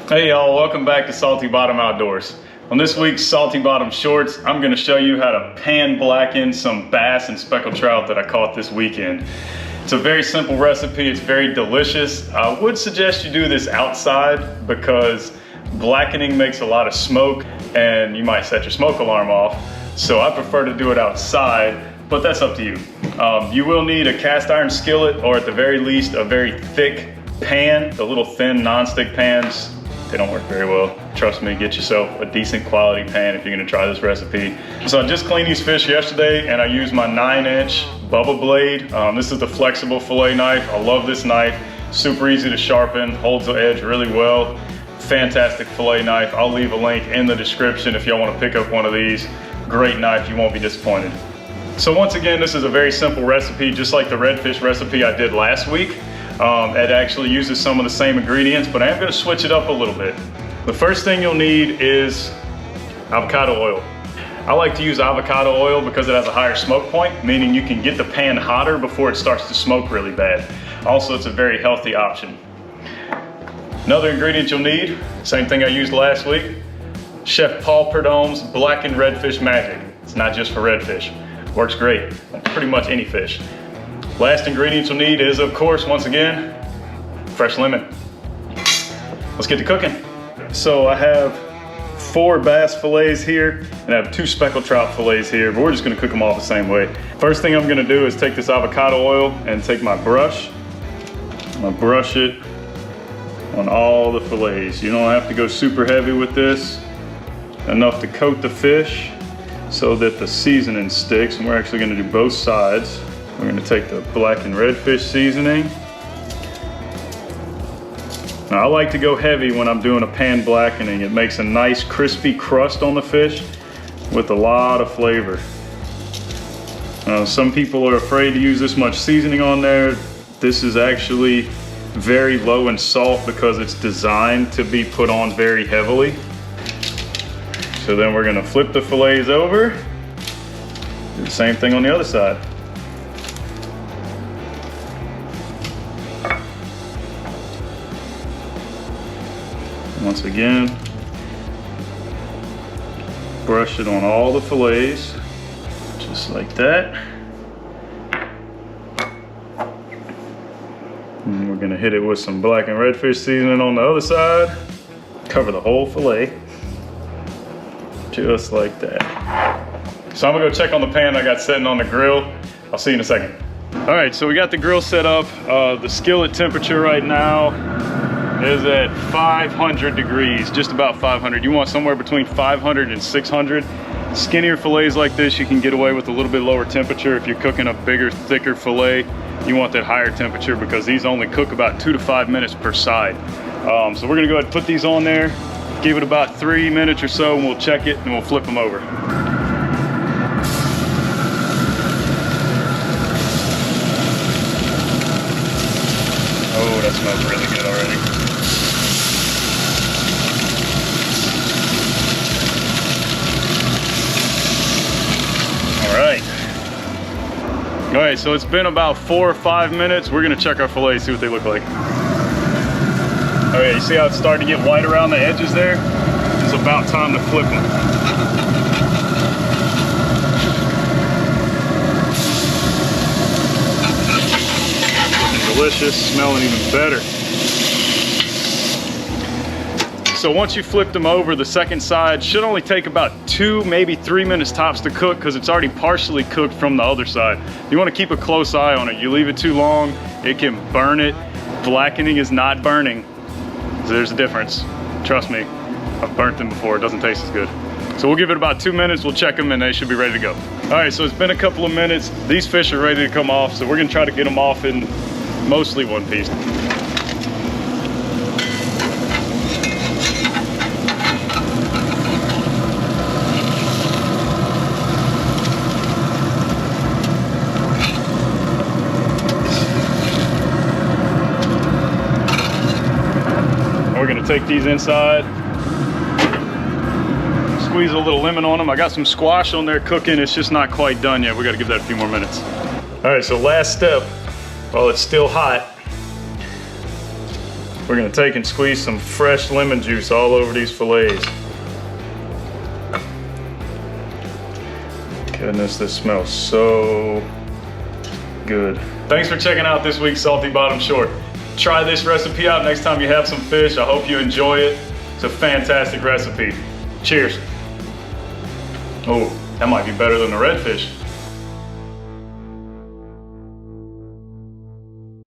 Hey y'all, welcome back to Salty Bottom Outdoors. On this week's Salty Bottom Shorts, I'm going to show you how to pan blacken some bass and speckled trout that I caught this weekend. It's a very simple recipe, it's very delicious. I would suggest you do this outside because blackening makes a lot of smoke and you might set your smoke alarm off. So I prefer to do it outside, but that's up to you. You will need a cast iron skillet or at the very least a very thick pan. The little thin non-stick pans, they don't work very well. Trust me, get yourself a decent quality pan if you're gonna try this recipe. So I just cleaned these fish yesterday and I used my 9-inch Bubba blade. This is the flexible fillet knife. I love this knife. Super easy to sharpen, holds the edge really well. Fantastic fillet knife. I'll leave a link in the description if y'all wanna pick up one of these. Great knife, you won't be disappointed. So once again, this is a very simple recipe, just like the redfish recipe I did last week. It actually uses some of the same ingredients, but I am going to switch it up a little bit. The first thing you'll need is avocado oil. I like to use avocado oil because it has a higher smoke point, meaning you can get the pan hotter before it starts to smoke really bad. Also, it's a very healthy option. Another ingredient you'll need, same thing I used last week, Chef Paul Prud'homme's Blackened Redfish Magic. It's not just for redfish. Works great on pretty much any fish. Last ingredient you'll need is, of course, once again, fresh lemon. Let's get to cooking. So I have 4 bass fillets here and I have 2 speckled trout fillets here, but we're just gonna cook them all the same way. First thing I'm gonna do is take this avocado oil and take my brush. I'm gonna brush it on all the fillets. You don't have to go super heavy with this. Enough to coat the fish so that the seasoning sticks, and we're actually gonna do both sides. We're gonna take the blackened redfish seasoning. Now I like to go heavy when I'm doing a pan blackening. It makes a nice crispy crust on the fish with a lot of flavor. Some people are afraid to use this much seasoning on there. This is actually very low in salt because it's designed to be put on very heavily. So then we're gonna flip the fillets over. Do the same thing on the other side. Once again, brush it on all the fillets, just like that. And we're gonna hit it with some blackened redfish seasoning on the other side. Cover the whole fillet, just like that. So I'm gonna go check on the pan I got sitting on the grill. I'll see you in a second. All right, so we got the grill set up. The skillet temperature right now is at 500 degrees, just about 500. You want somewhere between 500 and 600. Skinnier fillets like this, you can get away with a little bit lower temperature. If you're cooking a bigger, thicker fillet, you want that higher temperature because these only cook about 2 to 5 minutes per side. So we're gonna go ahead and put these on there, give it about 3 minutes or so, and we'll check it and we'll flip them over. Oh, that smells really good already. All right, so it's been about 4 or 5 minutes. We're gonna check our fillets, see what they look like. All right, you see how it's starting to get white around the edges there? It's about time to flip them. Looking delicious, smelling even better. So once you flip them over, the second side should only take about 2, maybe 3 minutes tops to cook because it's already partially cooked from the other side. You want to keep a close eye on it. You leave it too long, it can burn it. Blackening is not burning. So there's a difference. Trust me, I've burnt them before, it doesn't taste as good. So we'll give it about 2 minutes, we'll check them and they should be ready to go. All right, so it's been a couple of minutes. These fish are ready to come off, so we're gonna try to get them off in mostly one piece. We're gonna take these inside, squeeze a little lemon on them. I got some squash on there cooking. It's just not quite done yet. We gotta give that a few more minutes. All right, so last step, while it's still hot, We're gonna take and squeeze some fresh lemon juice all over these fillets. Goodness, this smells so good. Thanks for checking out this week's Salty Bottom Short. Try this recipe out next time you have some fish. I hope you enjoy it. It's a fantastic recipe. Cheers. Oh, that might be better than the redfish.